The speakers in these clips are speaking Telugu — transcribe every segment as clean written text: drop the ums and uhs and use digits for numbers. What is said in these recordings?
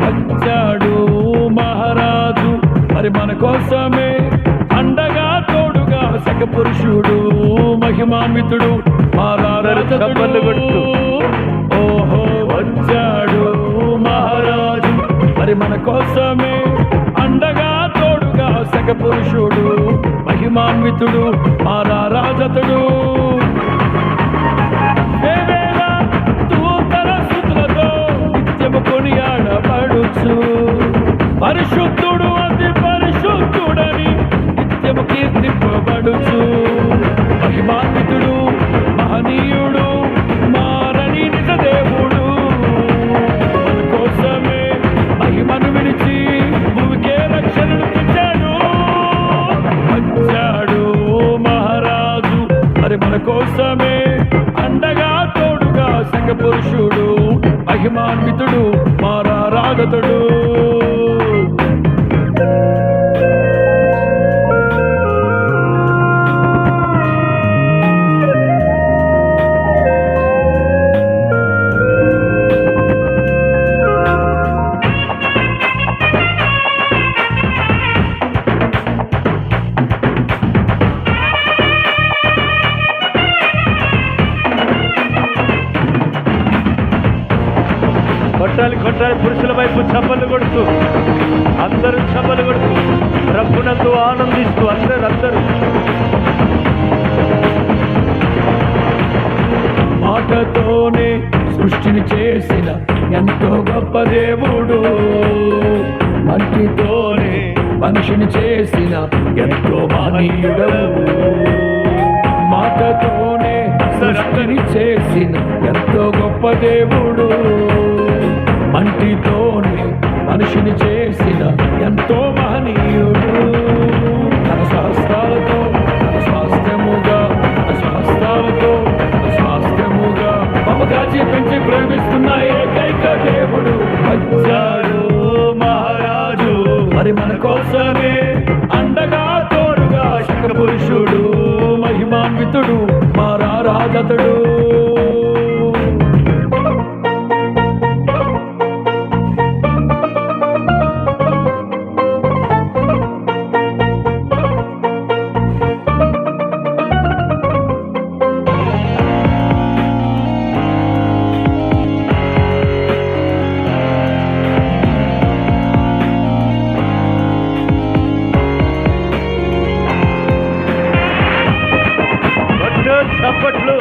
వచ్చాడు మహారాజు మరి మన కోసమే, అండగా తోడుగా సకపురుషుడు మహిమాన్వితుడు ఓహో వచ్చాడు మహారాజు మరి మన కోసమే, అండగా తోడుగా సకపురుషుడు మహిమాన్వితుడు రాజతుడు. కొనియాడబడుచు పరిశుద్ధుడు అతి పరిశుద్ధుడని నిత్యము కీర్తింపబడుచు, మహిమాన్వితుడు మహనీయుడు మారని నిజ దేవుడు మన కోసమే మహిమను విడిచి భూమికే రక్షణను తెచ్చాడు. వచ్చాడు మహారాజు మరి మన కోసమే, అండగా తోడుగా సకపురుషుడు మహిమాన్వితుడు రాజతుడు. కొట్టాలి కొట్టాలి, పురుషుల వైపు చప్పలు కొడుతూ అందరూ చప్పలు కొడుతూ ప్రభునందు ఆనందిస్తూ అందరూ మాటతోనే సృష్టిని చేసిన ఎంతో గొప్ప దేవుడు, మట్టితోనే మనిషిని చేసిన ఎంతో మహనీయుడు. మాటతోనే సృష్టిని చేసిన ఎంతో గొప్ప దేవుడు, మంటితోనే మనిషిని చేసిన ఎంతో మహనీయుడు. తన స్వాస్థ్యాలతో తన స్వాస్థ్యముగా మమకాచి పెంచి ప్రేమిస్తున్న ఏకైక దేవుడు వచ్చాడు మహారాజు మరి మన కోసమే, అండగా తోడుగా శకపురుషుడు మహిమాన్వితుడు రాజతుడు. చప్పట్లు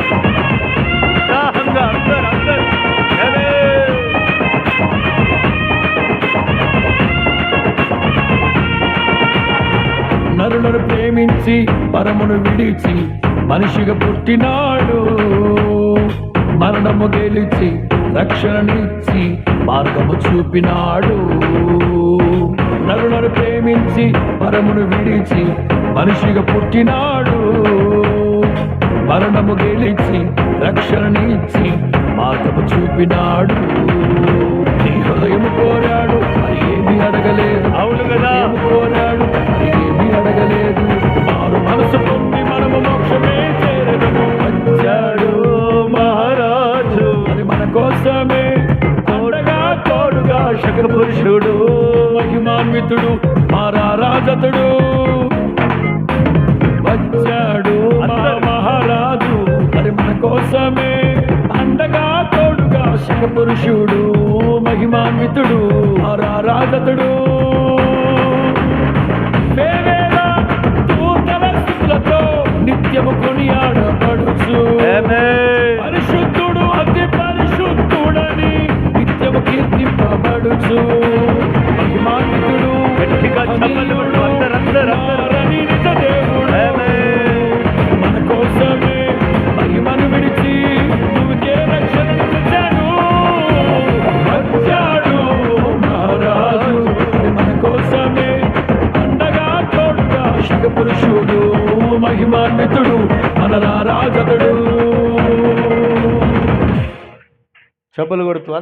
ఉత్సాహంగా అందరూ నరులను ప్రేమించి పరమును విడిచి మనిషిగా పుట్టినాడు, మరణము గెలిచి రక్షణనిచ్చి మార్గము చూపినాడు. నరులను ప్రేమించి పరమును విడిచి మనిషిగా పుట్టినాడు, మరణము గెలిచి రక్షణనిచ్చి మార్గము చూపినాడు. నీ హృదయము కోరాడు మరి ఏమీ అడగలేదు, అవును కదా కోరాడు మరి ఏమీ అడగలేదు. మారు మనసు పొంది మనము మోక్షమే చేరదము. వచ్చాడు మహారాజు మరి మన కోసమే, తోడుగా తోడుగా శకపురుషుడు మహిమాన్వితుడు రాజతుడు. వచ్చాడు మహారాజు మరి మన కోసమే, అండగా తోడుగా శకపురుషుడు మహిమాన్వితుడు రాజతుడు. నిత్యము కొనియాడబడుచు పరిశుద్ధుడు అతి పరిశుద్ధుడని నిత్యము కీర్తింపబడుచు, మహిమాన్వితుడు గట్టిగా చప్పట్లు అందరూ మహిమాన్వితుడు మన రాజతుడు. చప్పలు కొడుతూ